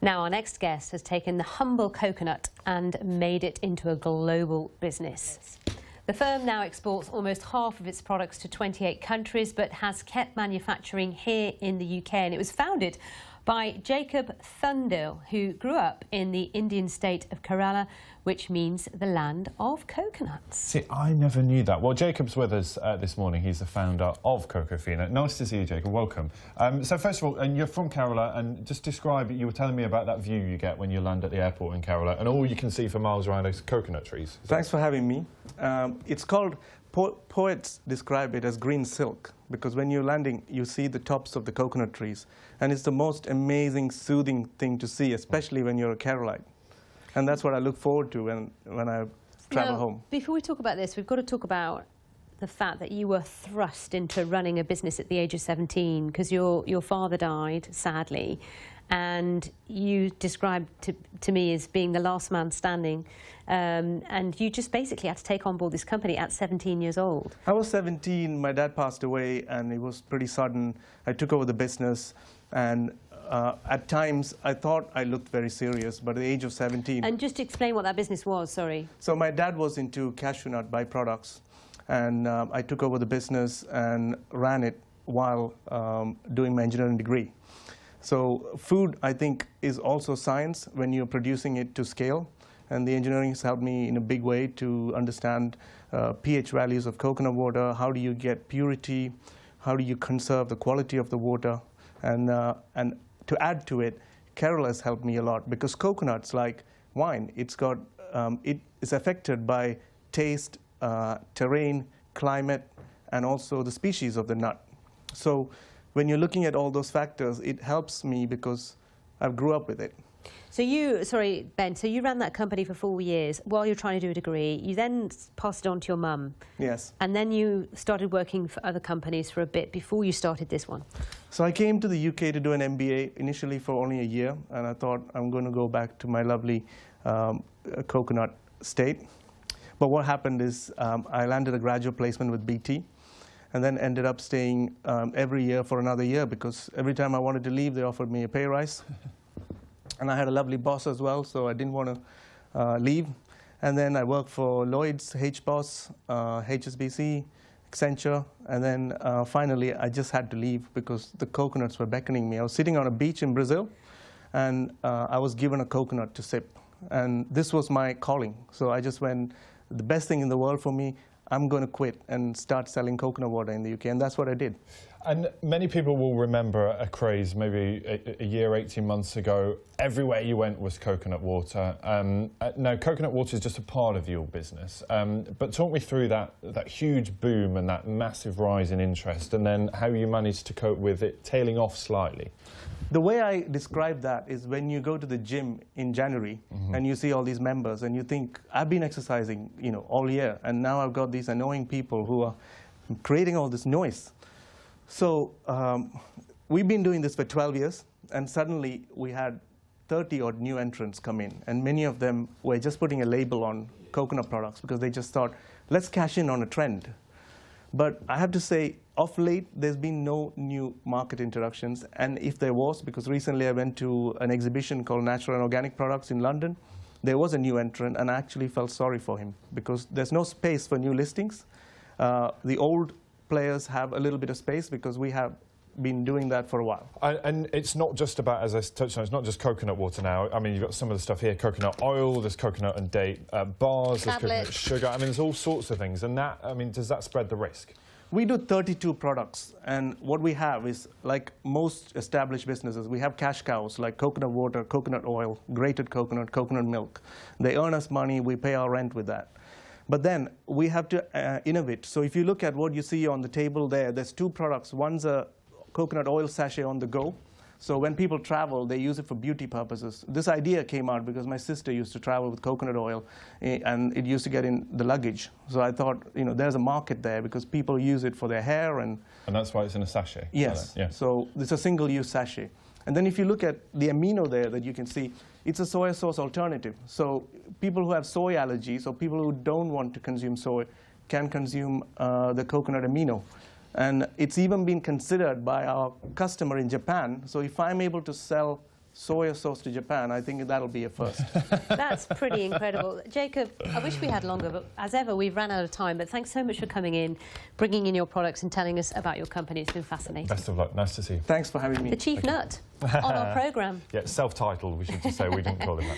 Now, our next guest has taken the humble coconut and made it into a global business. The firm now exports almost half of its products to 28 countries, but has kept manufacturing here in the UK. And it was founded by Jacob Thundil, who grew up in the Indian state of Kerala, which means the land of coconuts. See, I never knew that. Well, Jacob's with us this morning. He's the founder of Cocofina. Nice to see you, Jacob. Welcome. So first of all, and you're from Kerala, and just describe, you were telling me about that view you get when you land at the airport in Kerala, and all you can see for miles around is coconut trees. Thanks for having me. It's called, poets describe it as green silk, because when you're landing, you see the tops of the coconut trees. And it's the most amazing, soothing thing to see, especially when you're a Keralite. And that's what I look forward to when I travel home. Before we talk about this, we've got to talk about the fact that you were thrust into running a business at the age of 17 because your father died, sadly, and you described to me as being the last man standing, and you just basically had to take on board this company at 17 years old. I was 17, my dad passed away, and it was pretty sudden. I took over the business, and at times I thought I looked very serious, but at the age of 17... And just explain what that business was, sorry. So my dad was into cashew nut byproducts, and I took over the business and ran it while doing my engineering degree. So food, I think, is also science when you're producing it to scale. And the engineering has helped me in a big way to understand pH values of coconut water, how do you get purity, how do you conserve the quality of the water. And to add to it, Kerala has helped me a lot because coconuts, like wine, it is affected by taste, terrain, climate, and also the species of the nut. So when you're looking at all those factors, it helps me because I grew up with it. So you, sorry, Ben, so you ran that company for 4 years while you're trying to do a degree. You then passed it on to your mum. Yes. And then you started working for other companies for a bit before you started this one. So I came to the UK to do an MBA initially for only a year, and I thought I'm going to go back to my lovely coconut state. But what happened is I landed a graduate placement with BT, and then ended up staying every year for another year because every time I wanted to leave, they offered me a pay rise. And I had a lovely boss as well, so I didn't want to leave. And then I worked for Lloyd's, HBOS, HSBC, Accenture, and then finally I just had to leave because the coconuts were beckoning me. I was sitting on a beach in Brazil, and I was given a coconut to sip. And this was my calling. So I just went, the best thing in the world for me, I'm going to quit and start selling coconut water in the UK, and that's what I did. And many people will remember a craze maybe a year, 18 months ago. Everywhere you went was coconut water. Now, coconut water is just a part of your business, but talk me through that huge boom and that massive rise in interest, and then how you managed to cope with it tailing off slightly. The way I describe that is when you go to the gym in January and you see all these members and you think, I've been exercising, all year, and now I've got these annoying people who are creating all this noise. So we've been doing this for 12 years, and suddenly we had 30-odd new entrants come in, and many of them were just putting a label on coconut products because they just thought, let's cash in on a trend. But I have to say, of late, there's been no new market introductions. And if there was, because recently I went to an exhibition called Natural and Organic Products in London, there was a new entrant, and I actually felt sorry for him because there's no space for new listings. The old players have a little bit of space because we have been doing that for a while. And it's not just about, as I touched on, it's not just coconut water now. I mean, you've got some of the stuff here, coconut oil, there's coconut and date bars, there's coconut sugar. I mean, there's all sorts of things. And that, I mean, does that spread the risk? We do 32 products, and what we have is, like most established businesses, we have cash cows like coconut water, coconut oil, grated coconut, coconut milk. They earn us money, we pay our rent with that. But then we have to innovate. So if you look at what you see on the table there, there's 2 products. One's a coconut oil sachet on the go. So when people travel, they use it for beauty purposes. This idea came out because my sister used to travel with coconut oil, and it used to get in the luggage. So I thought, there's a market there because people use it for their hair. And that's why it's in a sachet? Yes. Yes. So it's a single-use sachet. And then if you look at the amino there that you can see, it's a soy sauce alternative. So people who have soy allergies or people who don't want to consume soy can consume the coconut amino. And it's even been considered by our customer in Japan. So if I'm able to sell soya sauce to Japan, I think that'll be a first. That's pretty incredible. Jacob, I wish we had longer, but as ever, we've run out of time. But thanks so much for coming in, bringing in your products and telling us about your company. It's been fascinating. Best of luck. Nice to see you. Thanks for having me. The Chief Nut on our programme. Yeah, self-titled, we should just say. We didn't call him that.